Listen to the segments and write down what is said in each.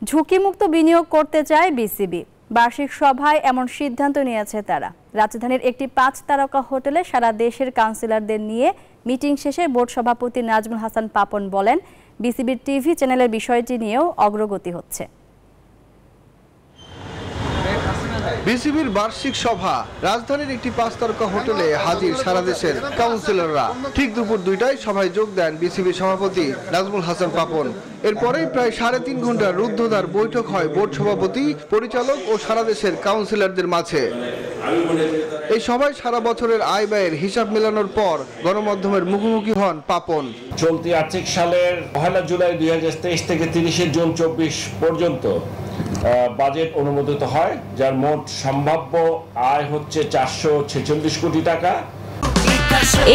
ঝুঁকিমুক্ত বিনিয়োগ করতে চায় বিসিবি। বার্ষিক সভায় এমন সিদ্ধান্ত নিয়েছে তারা। রাজধানীর একটি 5 তারকা হোটেলে সারা দেশের কাউন্সিলরদের নিয়ে মিটিং শেষে বোর্ড সভাপতি নাজমুল হাসান পাপন বলেন, বিসিবির টিভি চ্যানেলের বিষয়টি নিয়েও অগ্রগতি হচ্ছে। বিসিবির বার্ষিক সভা রাজধানীর একটি 5 তারকা হোটেলে হাজির সারা দেশের কাউন্সিলররা। ঠিক দুপুর 2টায় সভায় যোগ দেন বিসিবি সভাপতি নাজমুল হাসান পাপন। এরপরেই প্রায় 3.5 ঘন্টার রুদ্ধদ্বার বৈঠক হয় বোর্ড সভাপতি, পরিচালক ও সারা দেশের কাউন্সিলরদের মাঝে। এই সভায় সারা বছরের আয় ব্যয়ের হিসাব মেলানোর পর গণমাধ্যমের মুখোমুখি হন পাপন। চলতি আর্থিক সালের 1 জুলাই 2023 থেকে 30 জুন 24 পর্যন্ত বাজেট অনুমোদিত হয়, যার মোট সম্ভাব্য আয় হচ্ছে 446 কোটি টাকা।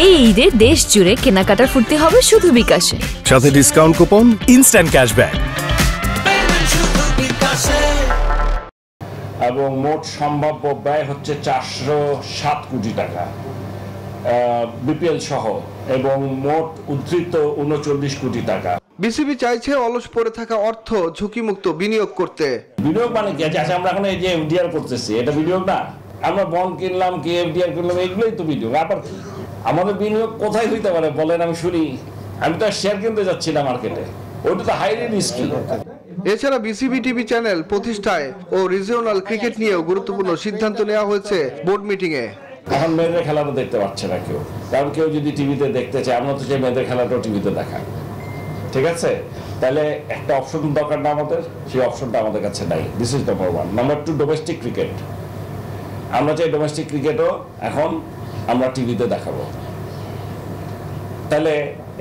এই ঈদে দেশ জুড়ে কেনাকাটার ফুর্তি হবে শুধু বিকাশে, সাথে ডিসকাউন্ট কুপন, ইনস্ট্যান্ট ক্যাশব্যাক এবং মোট সম্ভাব্য ব্যয় হচ্ছে 407 কোটি টাকা বিপিএল সহ, এবং মোট উদ্ধৃত 39 কোটি টাকা। বিসিবি চাইছে অলস পড়ে থাকা অর্থ ঝুঁকিমুক্ত বিনিয়োগ করতে। বিনিয়োগ মানে কি? আচ্ছা, আমরা এখন এই যে এফডিআর করতেছি, এটা বিনিয়োগ না? আমরা বন্ড কিনলাম, কি এফডিআর করলাম, এগুলোই তো বিনিয়োগ। আবার আমাদের বিনিয়োগ কোথায় হইতে পারে বলেন, আমি শুনি। আমি তো শেয়ার কিনতে যাচ্ছি না মার্কেটে, ওইটা তো হাইলি রিস্কি। এছাড়া বিসিবি টিভি চ্যানেল প্রতিষ্ঠায় ও রিজিওনাল ক্রিকেট নিয়েও গুরুত্বপূর্ণ সিদ্ধান্ত নেওয়া হয়েছে বোর্ড মিটিংয়ে। এখন মেয়েদের খেলাটা দেখতে পাচ্ছে না কেউ, কারণ কেউ যদি টিভিতে দেখতে চায়, আমরা তো চাই মেয়েদের খেলাটাও টিভিতে দেখা। ঠিক আছে, তাহলে একটা অপশন দরকার না আমাদের? সেই অপশনটা আমাদের কাছে নাই। This is number 1। Number 2, domestic cricket. আমরা চাই ডোমেস্টিক ক্রিকেটও এখন আমরা টিভিতে দেখাবো। তাহলে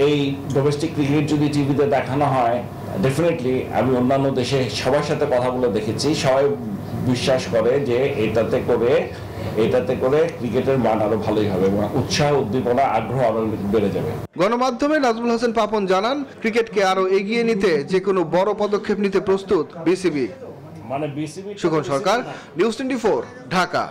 এই ডোমেস্টিক ক্রিকেট যদি টিভিতে দেখানো হয়, ডেফিনেটলি আমি অন্যান্য দেশে সবার সাথে কথা বলে দেখেছি, সবাই বিশ্বাস করে যে এটাতে করে ক্রিকেটের মান আরো ভালোই হবে এবং উৎসাহ, উদ্দীপনা, আগ্রহ আরো বেড়ে যাবে। গণমাধ্যমে নাজমুল হাসান পাপন জানান, ক্রিকেটকে আরো এগিয়ে নিতে যে কোনো বড় পদক্ষেপ নিতে প্রস্তুত বিসিবি। মানে বিসিবি। সুখন সরকার, নিউজ 24, ঢাকা।